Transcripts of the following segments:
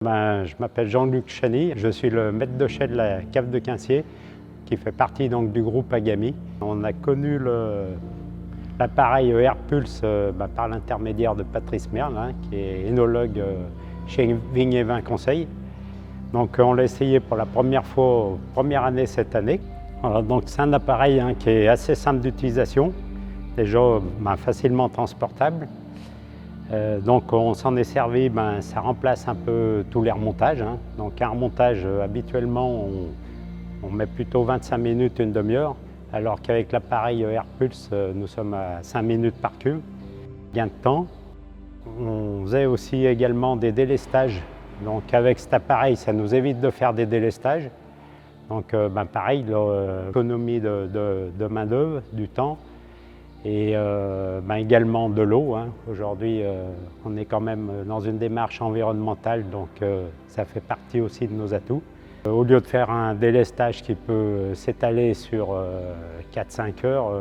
Je m'appelle Jean-Luc Chany, je suis le maître de chai de la cave de Quincier qui fait partie donc, du groupe Agami. On a connu l'appareil Airpulse par l'intermédiaire de Patrice Merle, qui est énologue chez Vignes et Vins Conseil. Donc on l'a essayé pour la première fois, première année cette année. Voilà, donc c'est un appareil qui est assez simple d'utilisation, déjà facilement transportable. Donc on s'en est servi, ça remplace un peu tous les remontages. Donc un remontage, habituellement, on met plutôt 25 minutes, une demi-heure, alors qu'avec l'appareil Airpulse, nous sommes à 5 minutes par cube. Gain de temps. On faisait aussi également des délestages. Donc avec cet appareil, ça nous évite de faire des délestages. Donc pareil, l'économie de main-d'œuvre, du temps. Et également de l'eau. Aujourd'hui, on est quand même dans une démarche environnementale, donc ça fait partie aussi de nos atouts. Au lieu de faire un délestage qui peut s'étaler sur 4-5 heures,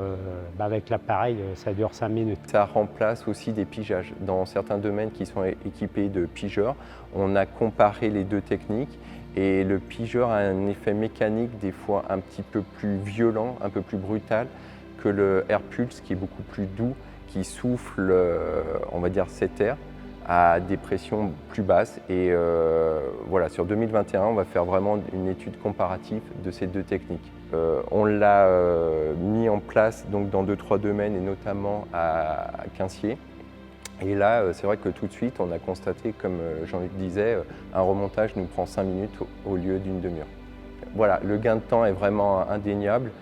avec l'appareil, ça dure 5 minutes. Ça remplace aussi des pigeages. Dans certains domaines qui sont équipés de pigeurs, on a comparé les deux techniques et le pigeur a un effet mécanique des fois un petit peu plus violent, un peu plus brutal, que le Airpulse qui est beaucoup plus doux, qui souffle, on va dire, cet air à des pressions plus basses. Et voilà, sur 2021, on va faire vraiment une étude comparative de ces deux techniques. On l'a mis en place donc, dans 2-3 domaines et notamment à Quincier. Et là, c'est vrai que tout de suite, on a constaté, comme Jean-Luc disait, un remontage nous prend 5 minutes au lieu d'une demi-heure. Voilà, le gain de temps est vraiment indéniable.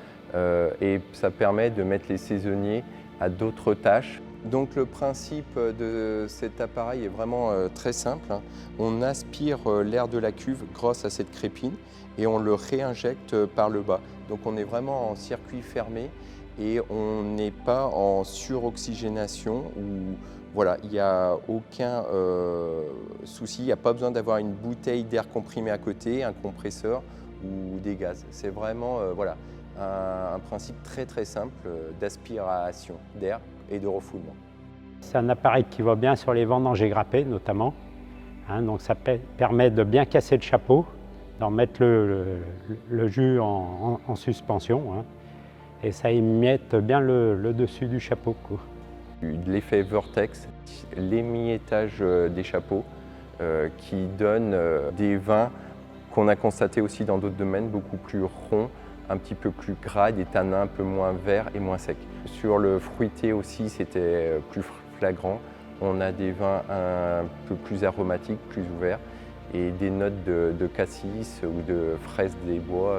Et ça permet de mettre les saisonniers à d'autres tâches. Donc le principe de cet appareil est vraiment très simple. On aspire l'air de la cuve grâce à cette crépine et on le réinjecte par le bas. Donc on est vraiment en circuit fermé et on n'est pas en suroxygénation où voilà, il n'y a aucun souci, il n'y a pas besoin d'avoir une bouteille d'air comprimé à côté, un compresseur ou des gaz. C'est vraiment voilà, un principe très simple d'aspiration d'air et de refoulement. C'est un appareil qui va bien sur les vendanges et grappées notamment. Donc ça permet de bien casser le chapeau, d'en mettre le jus en suspension. Et ça émiette bien le dessus du chapeau. L'effet vortex, l'émiettage des chapeaux qui donne des vins qu'on a constaté aussi dans d'autres domaines, beaucoup plus ronds, un petit peu plus gras, des tanins un peu moins verts et moins secs. Sur le fruité aussi, c'était plus flagrant. On a des vins un peu plus aromatiques, plus ouverts et des notes de cassis ou de fraises des bois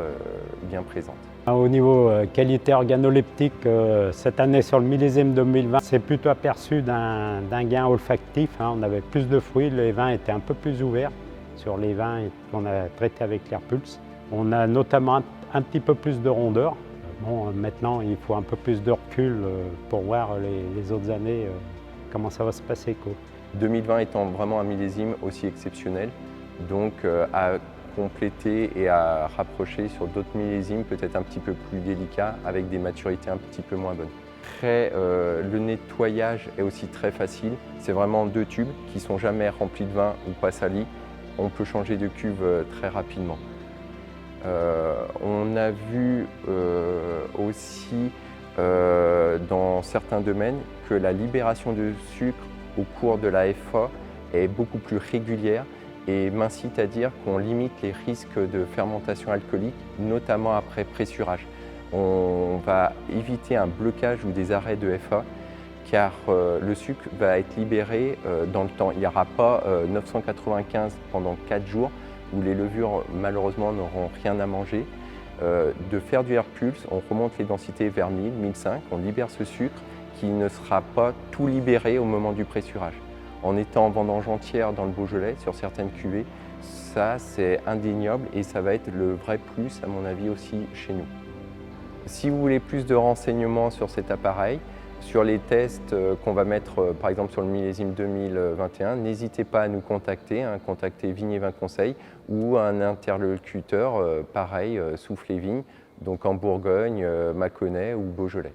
bien présentes. Au niveau qualité organoleptique, cette année sur le millésime 2020, c'est plutôt aperçu d'un gain olfactif. On avait plus de fruits, les vins étaient un peu plus ouverts sur les vins qu'on a traités avec l'Airpulse. On a notamment un petit peu plus de rondeur. Maintenant, il faut un peu plus de recul pour voir les autres années comment ça va se passer. 2020 étant vraiment un millésime aussi exceptionnel, donc à compléter et à rapprocher sur d'autres millésimes peut-être un petit peu plus délicats avec des maturités un petit peu moins bonnes. Le nettoyage est aussi très facile. C'est vraiment 2 tubes qui ne sont jamais remplis de vin ou pas salis. On peut changer de cuve très rapidement. On a vu aussi dans certains domaines que la libération de sucre au cours de la FA est beaucoup plus régulière et m'incite à dire qu'on limite les risques de fermentation alcoolique, notamment après pressurage. On va éviter un blocage ou des arrêts de FA car le sucre va être libéré dans le temps. Il n'y aura pas 995 pendant 4 jours où les levures malheureusement n'auront rien à manger. De faire du Airpulse, on remonte les densités vers 1000, 1005, on libère ce sucre qui ne sera pas tout libéré au moment du pressurage. En étant en vendange entière dans le Beaujolais, sur certaines cuvées, ça c'est indéniable et ça va être le vrai plus à mon avis aussi chez nous. Si vous voulez plus de renseignements sur cet appareil, sur les tests qu'on va mettre par exemple sur le millésime 2021, n'hésitez pas à nous contacter, contacter Vignes et Vins Conseil ou un interlocuteur pareil, Souffles et Vignes, donc en Bourgogne, Mâconnais ou Beaujolais.